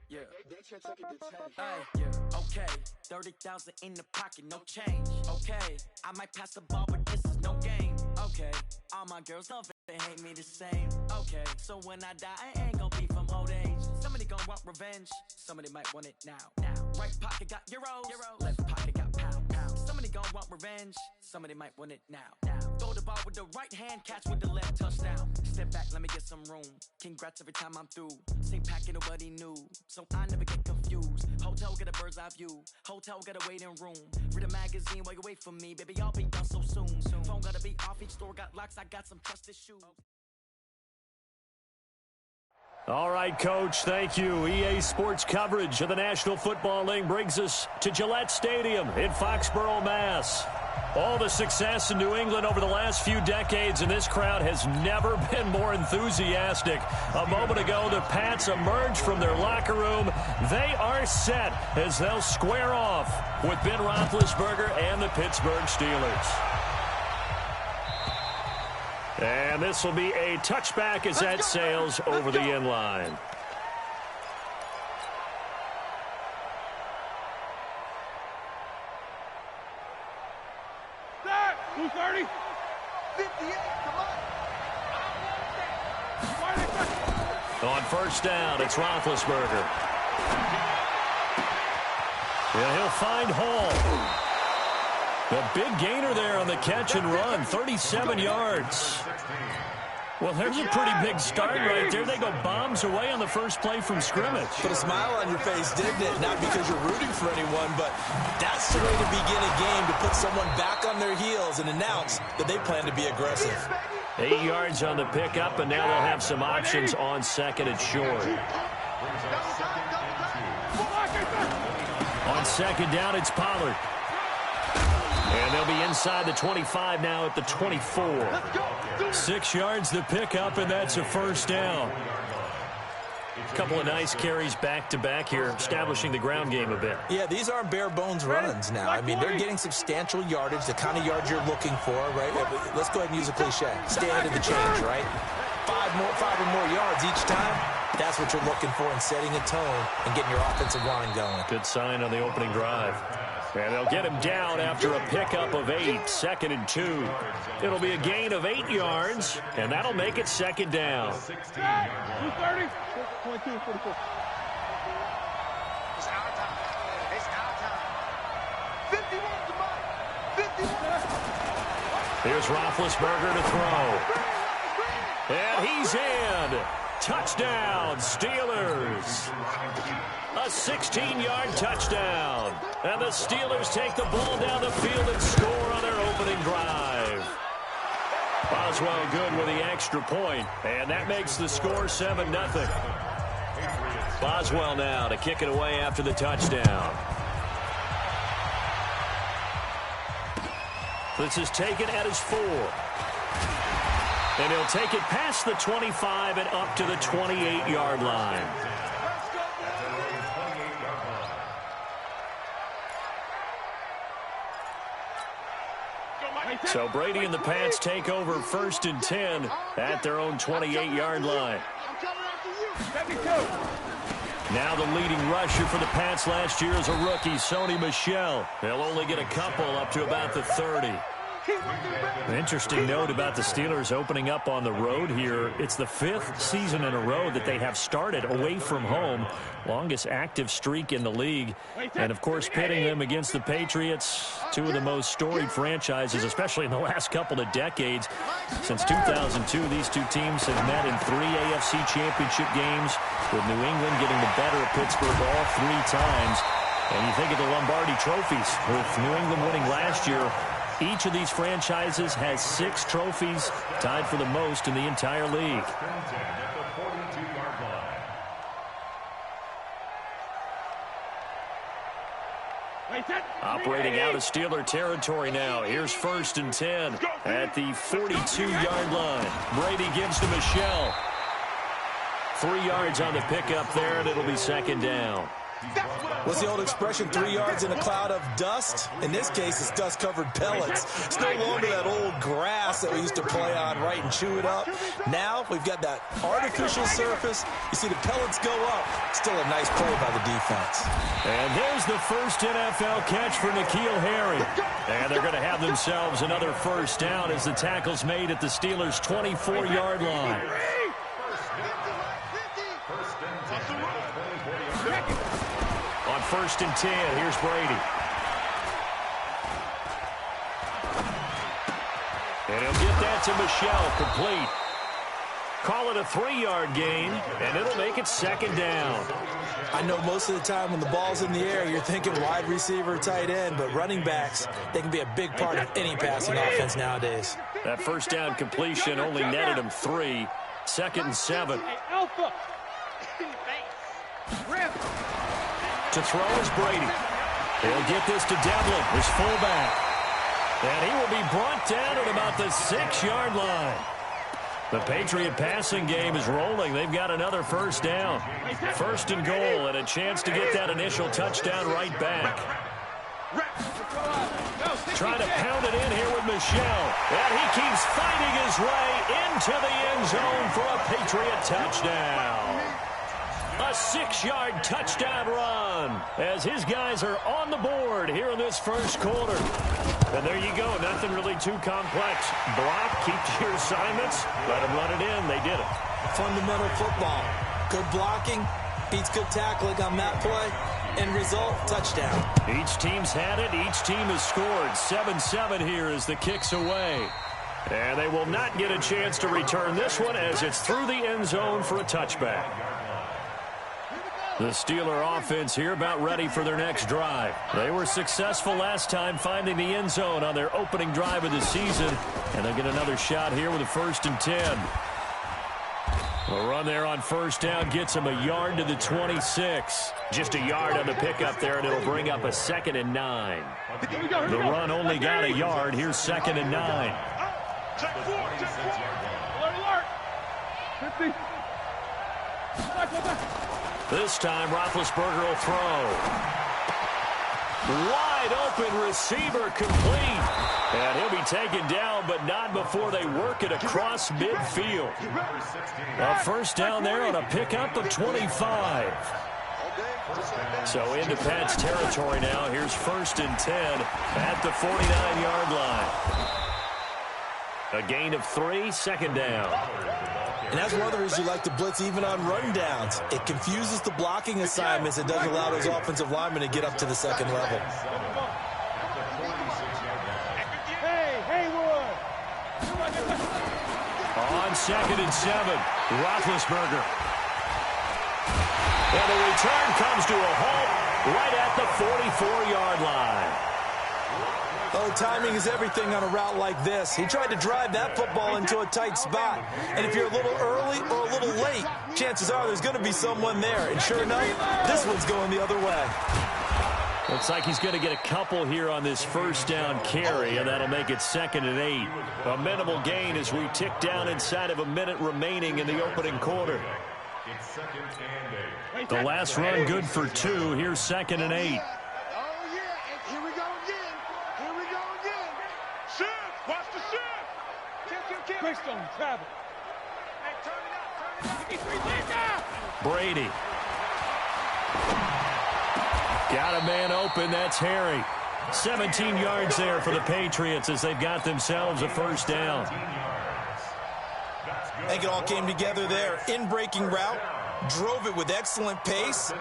Yeah. Hey, yeah. Okay. 30,000 in the pocket, no change. Okay. I might pass the ball, but this is no game. Okay. All my girls love it, they hate me the same. Okay. So when I die, I ain't gonna be from old age. Somebody gonna want revenge. Somebody might want it now. Right pocket got euros. Left pocket got pound. Somebody gonna want revenge. Somebody might want it now. Throw the ball with the right hand, catch with the left, touchdown. Step back, let me get some room. Congrats every time I'm through. Same packet, nobody knew, so I never get confused. Hotel got a bird's eye view. Hotel got a waiting room. Read a magazine while you wait for me, baby. I'll be done so soon. Phone gotta be off. Each store got locks. I got some trusted shoes. All right, Coach, thank you. EA Sports coverage of the National Football League brings us to Gillette Stadium in Foxborough, Mass. All the success in New England over the last few decades, and this crowd has never been more enthusiastic. A moment ago, the Pats emerged from their locker room. They are set as they'll square off with Ben Roethlisberger and the Pittsburgh Steelers. And this will be a touchback as that sails over the end line. Start! 230. 58, come on. On first down, it's Roethlisberger. Yeah, he'll find Hall. The big gainer there on the catch and run, 37 yards. Well, there's a pretty big start right there. They go bombs away on the first play from scrimmage. Put a smile on your face, didn't it? Not because you're rooting for anyone, but that's the way to begin a game, to put someone back on their heels and announce that they plan to be aggressive. 8 yards on the pickup, and now they'll have some options on second and short. On second down, it's Pollard. And they'll be inside the 25 now at the 24. 6 yards the pickup, and that's a first down. A couple of nice carries back-to-back here, establishing the ground game a bit. Yeah, these aren't bare-bones runs now. I mean, they're getting substantial yardage, the kind of yards you're looking for, right? Let's go ahead and use a cliche. Stand in the change, right? Five or more yards each time. That's what you're looking for in setting a tone and getting your offensive line going. Good sign on the opening drive. And they'll get him down after a pickup of 8, 2nd and 2. It'll be a gain of 8 yards, and that'll make it second down. 230. 22, 44. It's our time. It's our time. 51 to Mike. 51. Here's Roethlisberger to throw. And he's in. Touchdown, Steelers. A 16-yard touchdown. And the Steelers take the ball down the field and score on their opening drive. Boswell good with the extra point, and that makes the score 7-0. Boswell now to kick it away after the touchdown. This is taken at his 4. And he'll take it past the 25 and up to the 28-yard line. So Brady and the Pats take over 1st and 10 at their own 28-yard line. Now the leading rusher for the Pats last year is a rookie, Sony Michel. They'll only get a couple up to about the 30. An interesting note about the Steelers opening up on the road here. It's the 5th season in a row that they have started away from home. Longest active streak in the league. And, of course, pitting them against the Patriots, two of the most storied franchises, especially in the last couple of decades. Since 2002, these two teams have met in 3 AFC championship games, with New England getting the better of Pittsburgh all 3 times. And you think of the Lombardi trophies, with New England winning last year. Each of these franchises has 6 trophies, tied for the most in the entire league. Operating out of Steeler territory now. Here's 1st and 10 at the 42-yard line. Brady gives to Michel. 3 yards on the pickup there, and it'll be second down. What's the old expression, 3 yards in a cloud of dust? In this case, it's dust-covered pellets. It's no longer that old grass that we used to play on, right, and chew it up. Now we've got that artificial surface. You see the pellets go up. Still a nice play by the defense. And there's the first NFL catch for N'Keal Harry. And they're going to have themselves another first down as the tackle's made at the Steelers' 24-yard line. On 1st and 10, here's Brady. And he'll get that to Michel, complete. Call it a 3-yard gain, and it'll make it 2nd down. I know most of the time when the ball's in the air, you're thinking wide receiver, tight end, but running backs, they can be a big part of any passing offense nowadays. That first down completion only netted him 3. 2nd and 7. Alpha. To throw is Brady. He'll get this to Devlin, his fullback. And he will be brought down at about the 6-yard line. The Patriot passing game is rolling. They've got another first down. 1st and goal, and a chance to get that initial touchdown right back. Trying to pound it in here with Michel. And he keeps fighting his way into the end zone for a Patriot touchdown. A 6-yard touchdown run as his guys are on the board here in this first quarter. And there you go. Nothing really too complex. Block, keep to your assignments, let them run it in. They did it. Fundamental football. Good blocking beats good tackling on that play. End result, touchdown. Each team's had it. Each team has scored. 7-7 here as the kick's away. And they will not get a chance to return this one as it's through the end zone for a touchback. The Steeler offense here about ready for their next drive. They were successful last time finding the end zone on their opening drive of the season. And they'll get another shot here with a 1st and 10. A run there on first down gets him a yard to the 26. Just a yard on the pickup there, and it'll bring up a 2nd and 9. The run only got a yard. Here's 2nd and 9. Check 4. Alert. 50. This time, Roethlisberger will throw. Wide open receiver complete. And he'll be taken down, but not before they work it across midfield. A first down there on a pickup of 25. So into Pat's territory now. Here's 1st and 10 at the 49-yard line. A gain of 3, 2nd down. And that's one of the reasons you like to blitz even on run downs. It confuses the blocking assignments. It doesn't allow those offensive linemen to get up to the 2nd level. On 2nd and 7, Roethlisberger. And the return comes to a halt right at the 44-yard line. Oh, timing is everything on a route like this. He tried to drive that football into a tight spot. And if you're a little early or a little late, chances are there's going to be someone there. And sure enough, this one's going the other way. Looks like he's going to get a couple here on this first down carry, and that'll make it 2nd and 8. A minimal gain as we tick down inside of a minute remaining in the opening quarter. The last run good for 2. Here's 2nd and 8. Brady. Got a man open. That's Harry. 17 yards there for the Patriots as they've got themselves a first down. I think it all came together there. In-breaking route. Drove it with excellent pace.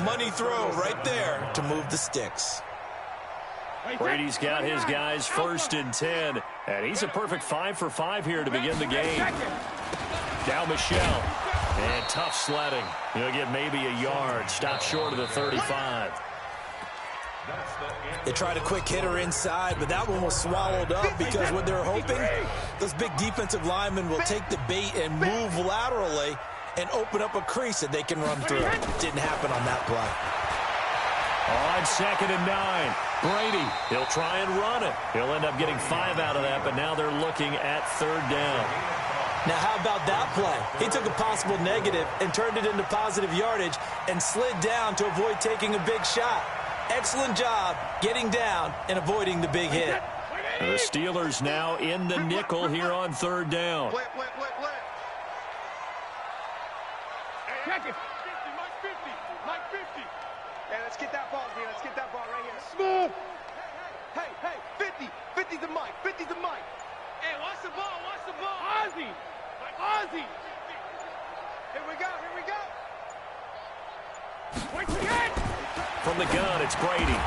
Money throw right there to move the sticks. Brady's got his guys 1st and 10. And he's a perfect 5 for 5 here to begin the game. Now Michel. And tough sledding. He'll get maybe a yard. Stop short of the 35. They tried a quick hitter inside, but that one was swallowed up because what they're hoping, those big defensive linemen will take the bait and move laterally and open up a crease that they can run through. Didn't happen on that play. On 2nd and 9, Brady. He'll try and run it. He'll end up getting 5 out of that, but now they're looking at 3rd down. Now, how about that play? He took a possible negative and turned it into positive yardage and slid down to avoid taking a big shot. Excellent job getting down and avoiding the big hit. The Steelers now in the nickel here on third down. Play. Check it. 50, Mike 50. Mike 50. Hey, let's get that ball, D. Let's get that ball right here. Smooth. Hey, 50. 50 to Mike. 50 to Mike. Hey, watch the ball. Watch the ball. Ozzy. Ozzy. Here we go. Wait till the end. From the gun, it's Brady.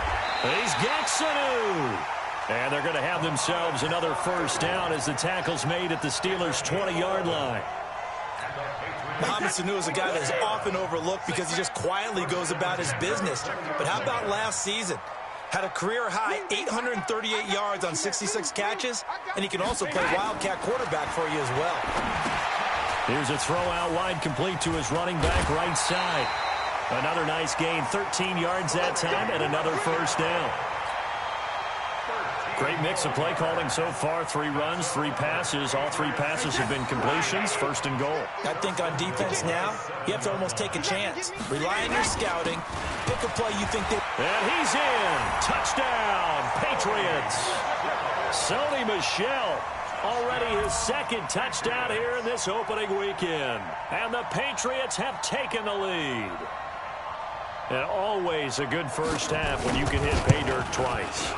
He's Gaxanu. And they're going to have themselves another first down as the tackle's made at the Steelers' 20-yard line. Mohamed Sanu is a guy that is often overlooked because he just quietly goes about his business. But how about last season? Had a career-high 838 yards on 66 catches, and he can also play wildcat quarterback for you as well. Here's a throw out wide complete to his running back right side. Another nice gain, 13 yards that time, and another first down. Great mix of play calling so far. 3 runs, 3 passes. All 3 passes have been completions. First and goal. I think on defense now, you have to almost take a chance. Rely on your scouting. Pick a play you think they... And he's in. Touchdown, Patriots. Sony Michel, already his 2nd touchdown here in this opening weekend. And the Patriots have taken the lead. And always a good first half when you can hit pay dirt twice.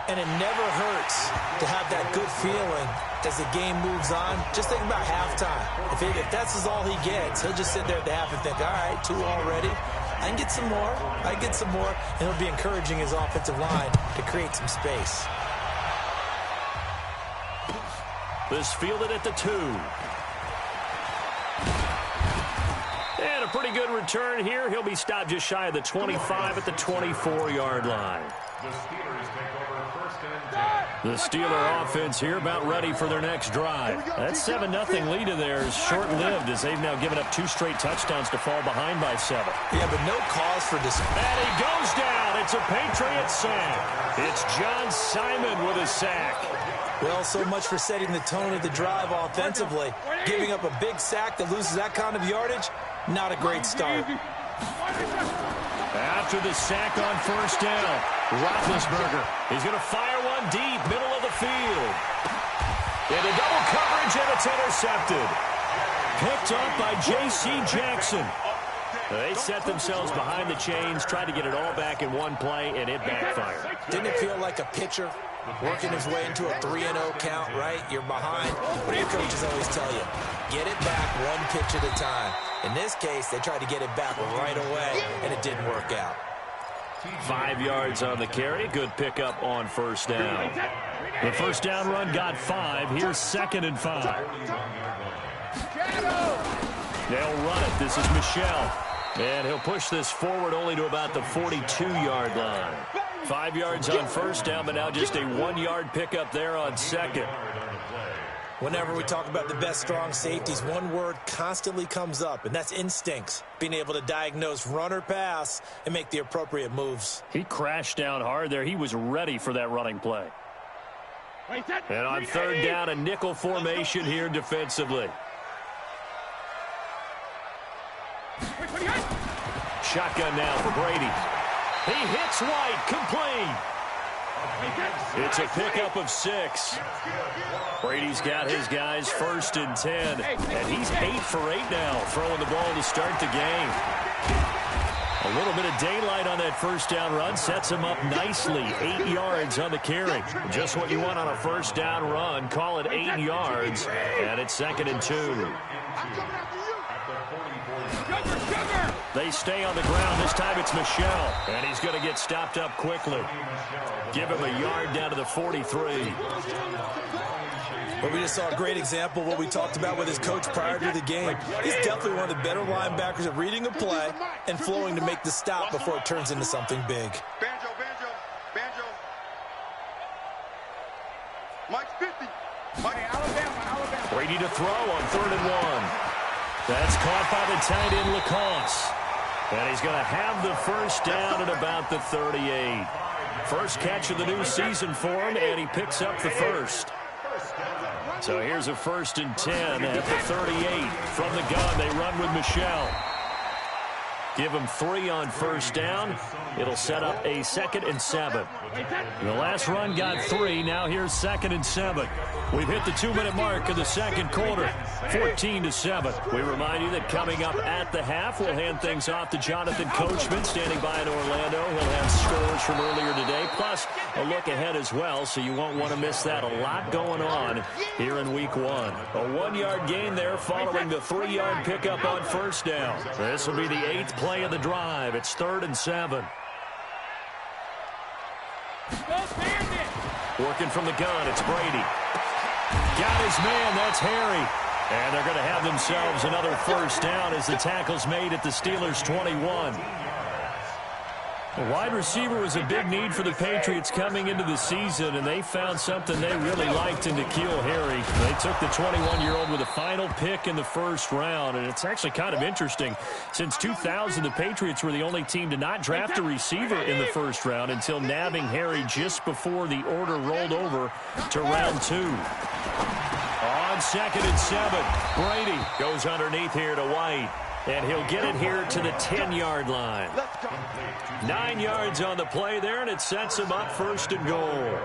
And it never hurts to have that good feeling as the game moves on. Just think about halftime. If that's all he gets, he'll just sit there at the half and think, all right, 2 already. I can get some more. And he'll be encouraging his offensive line to create some space. This fielded at the 2. And a pretty good return here. He'll be stopped just shy of the 25 at the 24-yard line. The Steeler offense here about ready for their next drive. That 7-0 lead of theirs short-lived as they've now given up 2 straight touchdowns to fall behind by 7. Yeah, but no cause for despair. And he goes down. It's a Patriot sack. It's John Simon with a sack. Well, so much for setting the tone of the drive offensively. Giving up a big sack that loses that kind of yardage, not a great start. After the sack on first down, Roethlisberger, he's going to fire one deep, middle of the field. Into double coverage, and it's intercepted. Picked up by J.C. Jackson. They set themselves behind the chains, tried to get it all back in one play, and it backfired. Didn't it feel like a pitcher working his way into a 3-0 count, right? You're behind. What do your coaches always tell you? Get it back one pitch at a time. In this case, they tried to get it back right away, and it didn't work out. 5 yards on the carry. Good pickup on first down. The first down run got 5. Here's 2nd and 5. They'll run it. This is Michel. And he'll push this forward only to about the 42-yard line. 5 yards on first down, but now just a 1-yard pickup there on 2nd. Whenever we talk about the best strong safeties, one word constantly comes up, and that's instincts. Being able to diagnose run or pass and make the appropriate moves. He crashed down hard there. He was ready for that running play. And on third down, a nickel formation here defensively. Shotgun now for Brady. He hits White, complete. It's a pickup of 6. Brady's got his guys 1st and 10, and he's 8 for 8 now, throwing the ball to start the game. A little bit of daylight on that first down run sets him up nicely. 8 yards on the carry. Just what you want on a first down run. Call it 8 yards, and it's 2nd and 2. They stay on the ground. This time it's Michel, and he's going to get stopped up quickly. Give him a yard down to the 43. But we just saw a great example of what we talked about with his coach prior to the game. He's definitely one of the better linebackers at reading a play and flowing to make the stop before it turns into something big. Banjo. Mike's 50. Mike, Alabama. Brady to throw on 3rd and 1. That's caught by the tight end, Lacoste. And he's going to have the first down at about the 38. First catch of the new season for him, and he picks up the first. So here's a 1st and 10 at the 38. From the gun, they run with Michel. Give him 3 on 1st down. It'll set up a 2nd and 7. The last run got 3. Now here's 2nd and 7. We've hit the 2-minute mark of the second quarter. 14-7. We remind you that coming up at the half, we'll hand things off to Jonathan Coachman, standing by in Orlando. He'll have scores from earlier today, plus a look ahead as well, so you won't want to miss that. A lot going on here in week 1. A 1-yard gain there following the 3-yard pickup on 1st down. This will be the 8th play of the drive. It's 3rd and 7. Working from the gun, it's Brady. Got his man, that's Harry. And they're going to have themselves another 1st down as the tackle's made at the Steelers' 21. A wide receiver was a big need for the Patriots coming into the season, and they found something they really liked in N'Keal Harry. They took the 21-year-old with a final pick in the 1st round, and it's actually kind of interesting. Since 2000, the Patriots were the only team to not draft a receiver in the 1st round until nabbing Harry just before the order rolled over to round 2. On 2nd and 7, Brady goes underneath here to White. And he'll get it here to the 10-yard line. 9 yards on the play there, and it sets him up 1st and goal.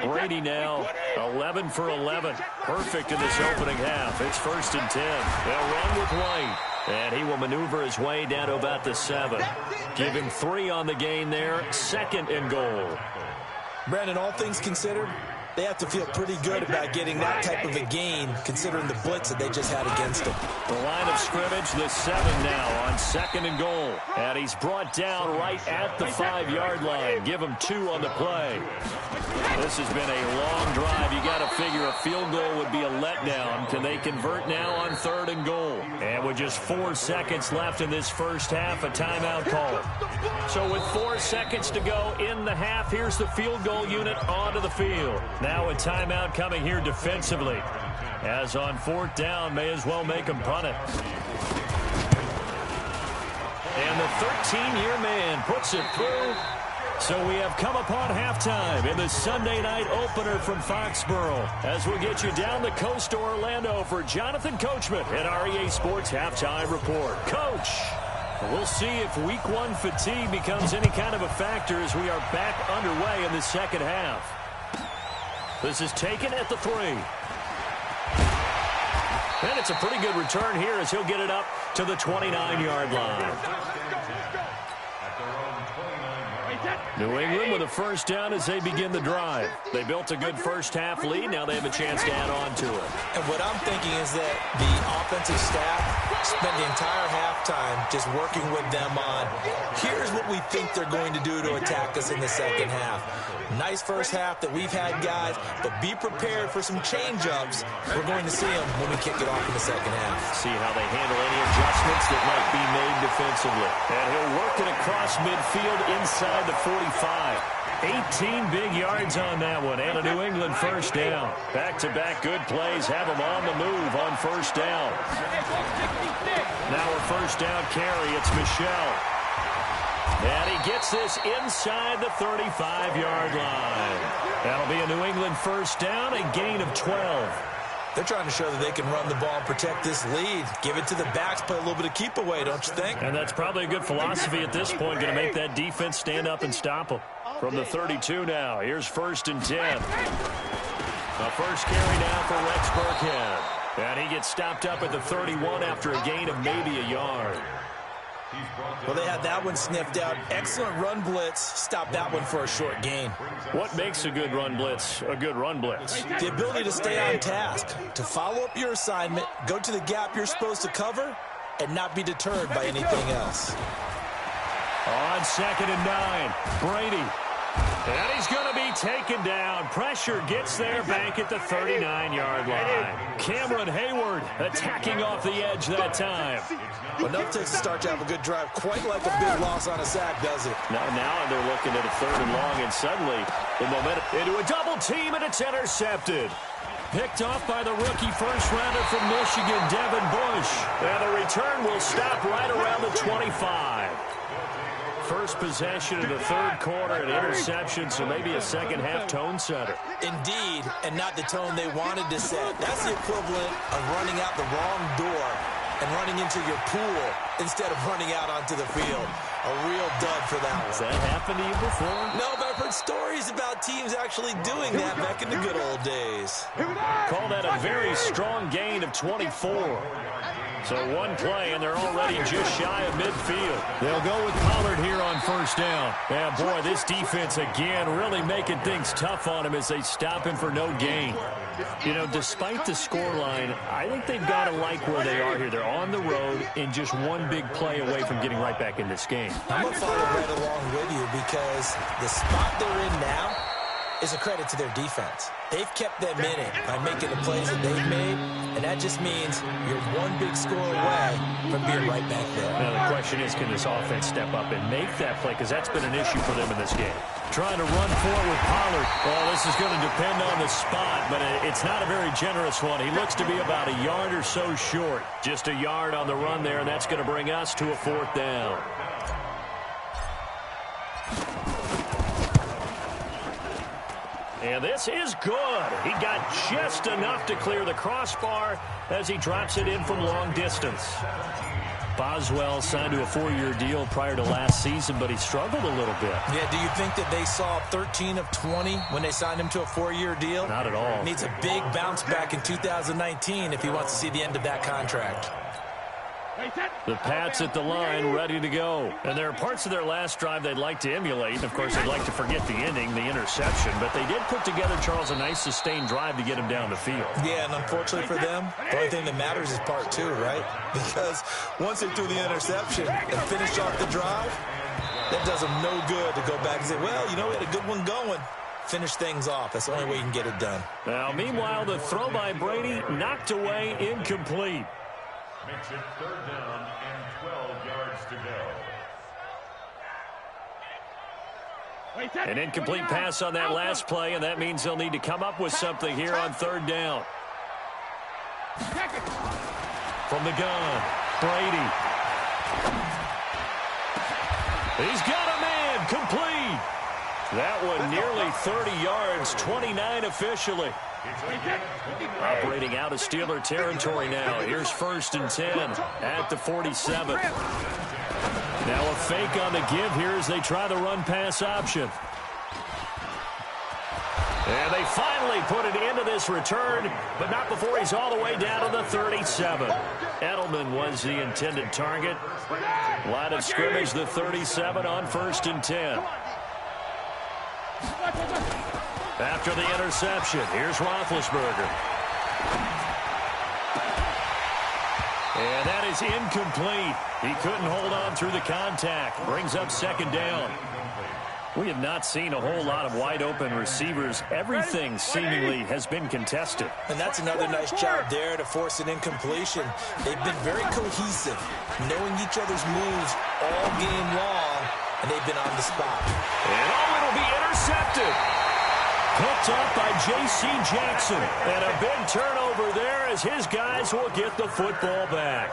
Brady now 11 for 11. Perfect in this opening half. It's 1st and 10. They'll run with White. And he will maneuver his way down to about the 7. Give him 3 on the gain there. 2nd and goal. Brandon, all things considered, they have to feel pretty good about getting that type of a gain, considering the blitz that they just had against them. The line of scrimmage, the 7 now on 2nd and goal. And he's brought down right at the 5-yard line. Give him 2 on the play. This has been a long drive. You got to figure a field goal would be a letdown. Can they convert now on 3rd and goal? And with just 4 seconds left in this 1st half, a timeout call. So with 4 seconds to go in the half, here's the field goal unit onto the field. Now a timeout coming here defensively. As on 4th down, may as well make him punt it. And the 13-year man puts it through. So we have come upon halftime in the Sunday night opener from Foxborough as we get you down the coast to Orlando for Jonathan Coachman at REA Sports Halftime Report. Coach, we'll see if Week 1 fatigue becomes any kind of a factor as we are back underway in the second half. This is taken at the 3. And it's a pretty good return here as he'll get it up to the 29-yard line. New England with a 1st down as they begin the drive. They built a good 1st half lead. Now they have a chance to add on to it. And what I'm thinking is that the offensive staff spent the entire halftime just working with them on, here's what we think they're going to do to attack us in the second half. Nice 1st half that we've had, guys, but be prepared for some change-ups. We're going to see them when we kick it off in the second half. See how they handle any adjustments that might be made defensively. And he'll work it across midfield inside the 45. 18 big yards on that one, and a New England 1st down. Back-to-back good plays have them on the move on 1st down. Now a 1st down carry, it's Michel. And he gets this inside the 35-yard line. That'll be a New England 1st down, a gain of 12. They're trying to show that they can run the ball and protect this lead. Give it to the backs, play a little bit of keep away, don't you think? And that's probably a good philosophy at this point, going to make that defense stand up and stop them. From the 32 now, here's 1st and 10. The first carry now for Rex Burkhead. And he gets stopped up at the 31 after a gain of maybe a yard. Well, they had that one sniffed out. Excellent run blitz. Stop that one for a short gain. What makes a good run blitz a good run blitz? The ability to stay on task, to follow up your assignment, go to the gap you're supposed to cover, and not be deterred by anything else. On 2nd and 9, Brady. And he's going to be taken down. Pressure gets there back at the 39-yard line. Cameron Hayward attacking off the edge that time. Well, enough takes to start to have a good drive. Quite like a big loss on a sack, does it? Now they're looking at a 3rd and long, and suddenly the momentum into a double team, and it's intercepted. Picked off by the rookie 1st rounder from Michigan, Devin Bush. And the return will stop right around the 25. First possession of the third quarter, an interception, so maybe a second-half tone setter. Indeed, and not the tone they wanted to set. That's the equivalent of running out the wrong door and running into your pool instead of running out onto the field. A real dud for that one. Has that happened to you before? No, but I've heard stories about teams actually doing that back in the good old days. Call that a very strong gain of 24. So one play, and they're already just shy of midfield. They'll go with Pollard here on first down. Yeah, boy, this defense, again, really making things tough on him as they stop him for no gain. You know, despite the scoreline, I think they've got to like where they are here. They're on the road and just one big play away from getting right back in this game. I'm going to follow right along with you because the spot they're in now is a credit to their defense. They've kept them in it by making the plays that they've made, and that just means you're one big score away from being right back there. Now, the question is, can this offense step up and make that play? Because that's been an issue for them in this game. Trying to run forward with Pollard. Well, this is going to depend on the spot, but it's not a very generous one. He looks to be about a yard or so short. Just a yard on the run there, and that's going to bring us to a fourth down. And this is good. He got just enough to clear the crossbar as he drops it in from long distance. Boswell signed to a 4-year deal prior to last season, but he struggled a little bit. Yeah, do you think that they saw 13 of 20 when they signed him to a 4-year deal? Not at all. Needs a big bounce back in 2019 if he wants to see the end of that contract. The Pats at the line, ready to go. And there are parts of their last drive they'd like to emulate. And, of course, they'd like to forget the ending, the interception. But they did put together, Charles, a nice sustained drive to get him down the field. Yeah, and unfortunately for them, the only thing that matters is part two, right? Because once they threw the interception and finished off the drive, that does them no good to go back and say, well, you know, we had a good one going. Finish things off. That's the only way you can get it done. Now, meanwhile, the throw by Brady knocked away, incomplete. Makes it third down and 12 yards to go. An incomplete pass on that last play, and that means they'll need to come up with something here on third down. From the gun, Brady. He's got a man, complete. That one nearly 30 yards, 29 officially. Operating out of Steeler territory now. Here's 1st and 10 at the 47. Now a fake on the give here as they try the run-pass option. And they finally put an end to this return, but not before he's all the way down to the 37. Edelman was the intended target. Line of scrimmage, the 37 on 1st and 10. After the interception, here's Roethlisberger. And that is incomplete. He couldn't hold on through the contact. Brings up 2nd down. We have not seen a whole lot of wide-open receivers. Everything seemingly has been contested. And that's another nice job there to force an incompletion. They've been very cohesive, knowing each other's moves all game long, and they've been on the spot. And it'll be intercepted. Picked up by J.C. Jackson. And a big turnover there as his guys will get the football back.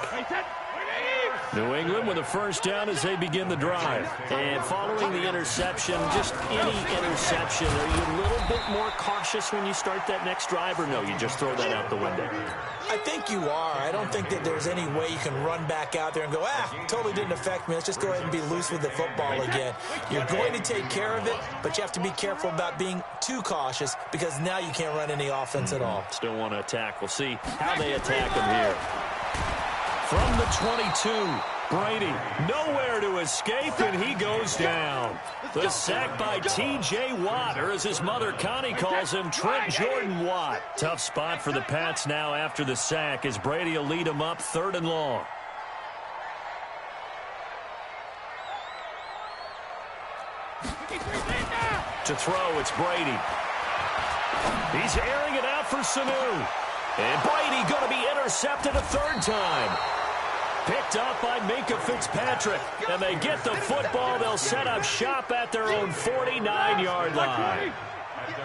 New England with a 1st down as they begin the drive. And following the interception, just any interception, are you a little bit more cautious when you start that next drive, or no, you just throw that out the window? I think you are. I don't think that there's any way you can run back out there and go, totally didn't affect me. Let's just go ahead and be loose with the football again. You're going to take care of it, but you have to be careful about being too cautious because now you can't run any offense at all. Still want to attack. We'll see how they attack him here. From the 22, Brady nowhere to escape, and he goes down. The sack by T.J. Watt, or as his mother Connie calls him, Trent Jordan Watt. Tough spot for the Pats now after the sack as Brady will lead him up 3rd and long. To throw, it's Brady. He's airing it out for Sanu. And Brady going to be intercepted a 3rd time. Picked up by Minkah Fitzpatrick. And they get the football. They'll set up shop at their own 49-yard line.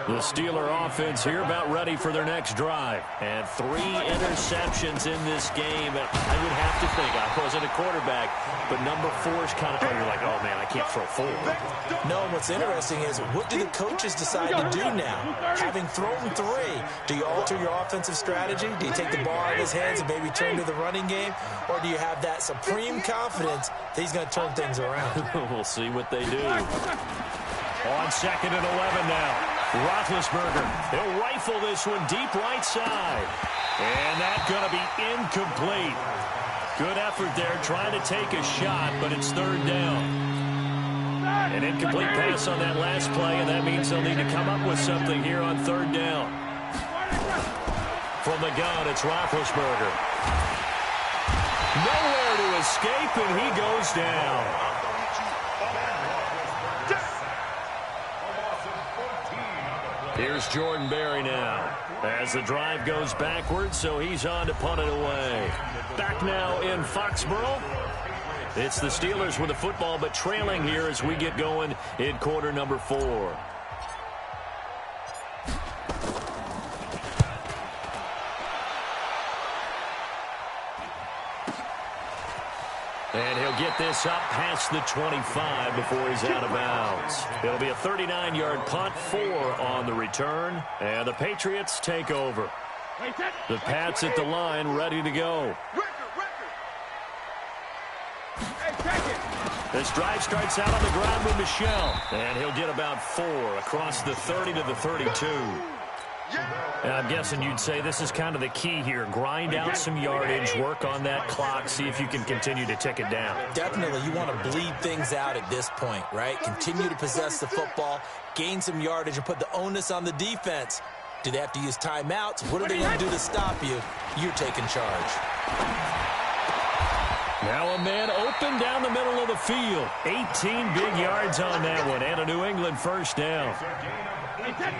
The Steeler offense here about ready for their next drive. And 3 interceptions in this game. I would have tough to think. I wasn't a quarterback, but number 4 is kind of where you're like, oh, man, I can't throw 4. No, what's interesting is what do the coaches decide to do now? Having thrown 3, do you alter your offensive strategy? Do you take the ball out of his hands and maybe turn to the running game? Or do you have that supreme confidence that he's going to turn things around? We'll see what they do. On 2nd and 11 now. Roethlisberger, he'll rifle this one deep right side. And that's going to be incomplete. Good effort there trying to take a shot, but it's 3rd down. An incomplete pass on that last play, and that means they'll need to come up with something here on 3rd down. From the gun, it's Roethlisberger. Nowhere to escape, and he goes down. Here's Jordan Berry now as the drive goes backwards, so he's on to punt it away. Back now in Foxborough. It's the Steelers with the football, but trailing here as we get going in quarter number 4. And he'll get this up past the 25 before he's out of bounds. It'll be a 39-yard punt, 4 on the return, and the Patriots take over. The Pats at the line, ready to go. This drive starts out on the ground with Michel, and he'll get about 4 across the 30 to the 32. And I'm guessing you'd say this is kind of the key here. Grind out some yardage, work on that clock, see if you can continue to tick it down. Definitely. You want to bleed things out at this point, right? Continue to possess the football, gain some yardage, and put the onus on the defense. Do they have to use timeouts? What are they going to do to stop you? You're taking charge. Now a man open down the middle of the field. 18 big yards on that one, and a New England 1st down.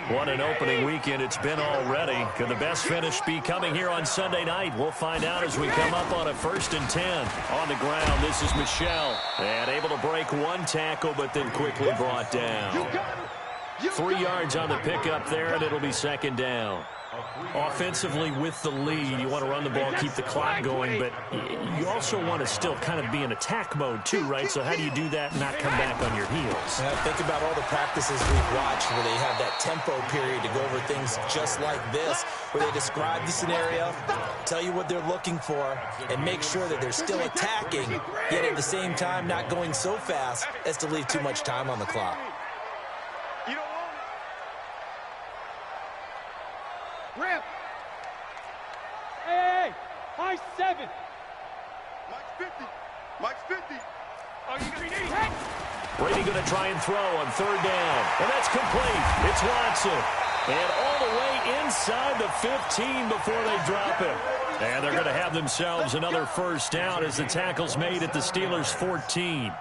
What an opening weekend it's been already. Could the best finish be coming here on Sunday night? We'll find out as we come up on a 1st and 10. On the ground, this is Michel. And able to break 1 tackle, but then quickly brought down. 3 yards on the pickup there, and it'll be 2nd down. Offensively with the lead, you want to run the ball, keep the clock going, but you also want to still kind of be in attack mode too, right? So how do you do that and not come back on your heels? Yeah, think about all the practices we've watched where they have that tempo period to go over things just like this, where they describe the scenario, tell you what they're looking for, and make sure that they're still attacking, yet at the same time not going so fast as to leave too much time on the clock. Ramp. Hey, high 7. Mike's 50. Mike's 50. Oh, you got me. Brady going to try and throw on 3rd down. And that's complete. It's Watson. And all the way inside the 15 before they drop him. And they're going to have themselves another 1st down as the tackle's made at the Steelers' 14.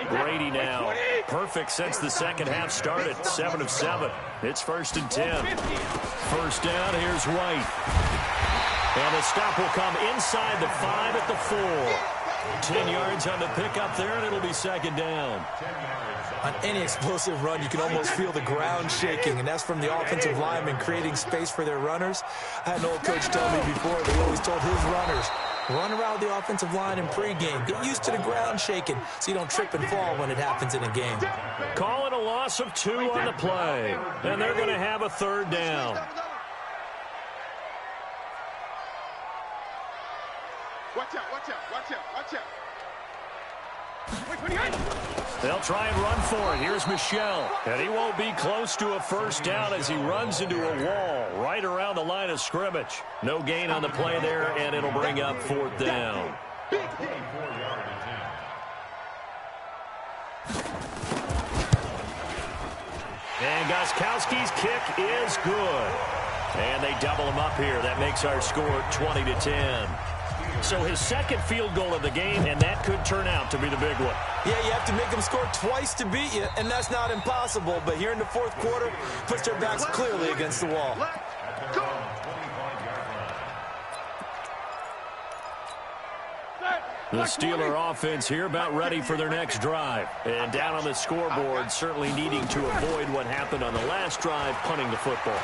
Brady now. Perfect since the 2nd half started. 7 of 7. It's 1st and 10. 1st down. Here's White. And the stop will come inside the 5 at the 4. 10 yards on the pickup there, and it'll be 2nd down. On any explosive run, you can almost feel the ground shaking, and that's from the offensive linemen creating space for their runners. I had an old coach tell me before, they always told his runners, run around the offensive line in pregame. Get used to the ground shaking so you don't trip and fall when it happens in a game. Calling a loss of 2 on the play, and they're going to have a 3rd down. Watch out, watch out, watch out, watch out. They'll try and run for it. Here's Michel. And he won't be close to a 1st down as he runs into a wall right around the line of scrimmage. No gain on the play there, and it'll bring up 4th down. And Gostkowski's kick is good. And they double him up here. That makes our score 20-10. So his 2nd field goal of the game, and that could turn out to be the big one. Yeah, you have to make them score twice to beat you, and that's not impossible. But here in the 4th quarter, puts their backs clearly against the wall. The Steeler offense here about ready for their next drive. And down on the scoreboard, certainly needing to avoid what happened on the last drive, punting the football.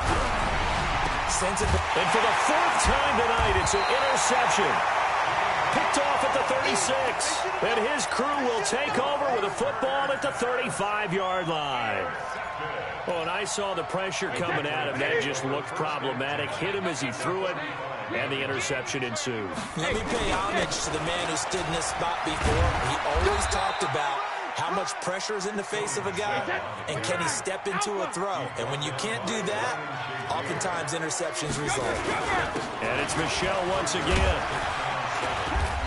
sense of And for the fourth time tonight, it's an interception. Picked off at the 36. And his crew will take over with a football at the 35-yard line. Oh, and I saw the pressure coming at him. That just looked problematic. Hit him as he threw it, and the interception ensued. Let me pay homage to the man who stood in this spot before. He always talked about how much pressure is in the face of a guy, and can he step into a throw? And when you can't do that, oftentimes interceptions result. And it's Michel once again.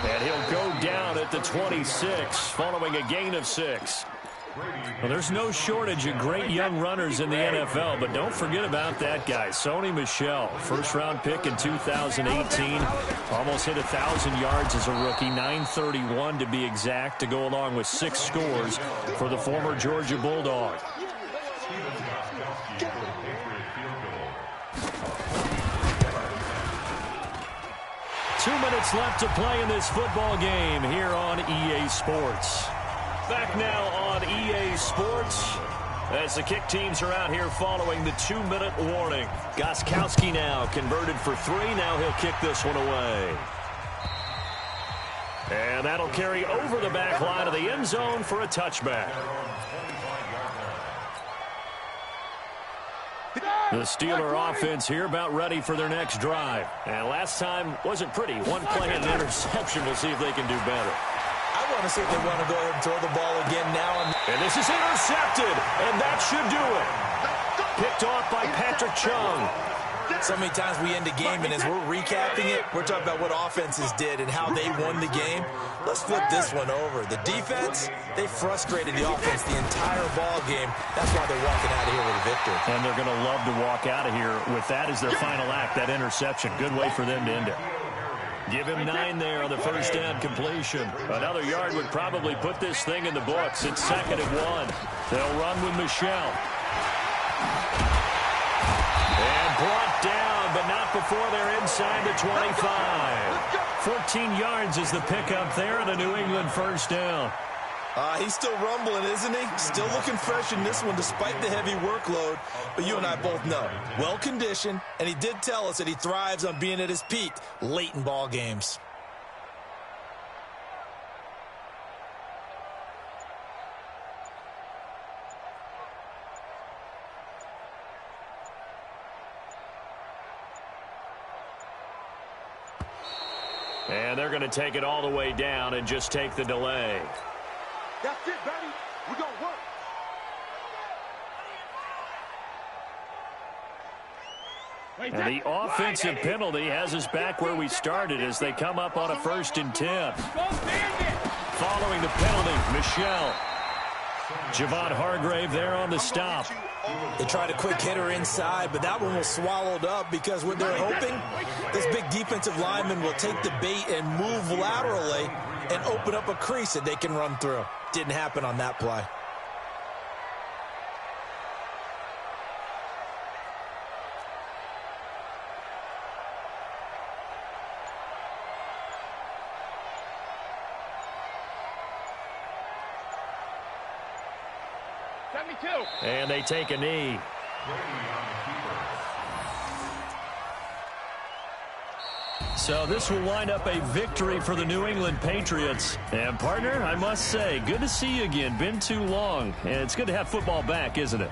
And he'll go down at the 26 following a gain of 6. Well, there's no shortage of great young runners in the NFL, but don't forget about that guy, Sony Michel. First-round pick in 2018. Almost hit 1,000 yards as a rookie, 931 to be exact, to go along with 6 scores for the former Georgia Bulldog. Two minutes left to play in this football game here on EA Sports. Back now on EA Sports as the kick teams are out here following the 2-minute warning. Gostkowski now converted for 3. Now he'll kick this one away. And that'll carry over the back line of the end zone for a touchback. The Steeler offense here about ready for their next drive. And last time wasn't pretty. One play and an interception. We'll see if they can do better. I want to see if they want to go ahead and throw the ball again now. And this is intercepted, and that should do it. Picked off by Patrick Chung. So many times we end a game, and as we're recapping it, we're talking about what offenses did and how they won the game. Let's flip this one over. The defense, they frustrated the offense the entire ball game. That's why they're walking out of here with a victory. And they're going to love to walk out of here with that as their final act, that interception. Good way for them to end it. Give him 9 there on the first down completion. Another yard would probably put this thing in the books. It's 2nd and 1. They'll run with Michel. And brought down, but not before they're inside the 25. 14 yards is the pickup there and a New England first down. He's still rumbling, isn't he? Still looking fresh in this one despite the heavy workload. But you and I both know, well-conditioned, and he did tell us that he thrives on being at his peak late in ball games. And they're going to take it all the way down and just take the delay. That's it, baby. We're going to work. And the offensive penalty has us back where we started as they come up on a 1st and 10. Following the penalty, Michel. Javon Hargrave there on the stop. They tried a quick hitter inside, but that one was swallowed up because what they're hoping, this big defensive lineman will take the bait and move laterally and open up a crease that they can run through. Didn't happen on that play. And they take a knee. So this will wind up a victory for the New England Patriots. And, partner, I must say, good to see you again. Been too long. And it's good to have football back, isn't it?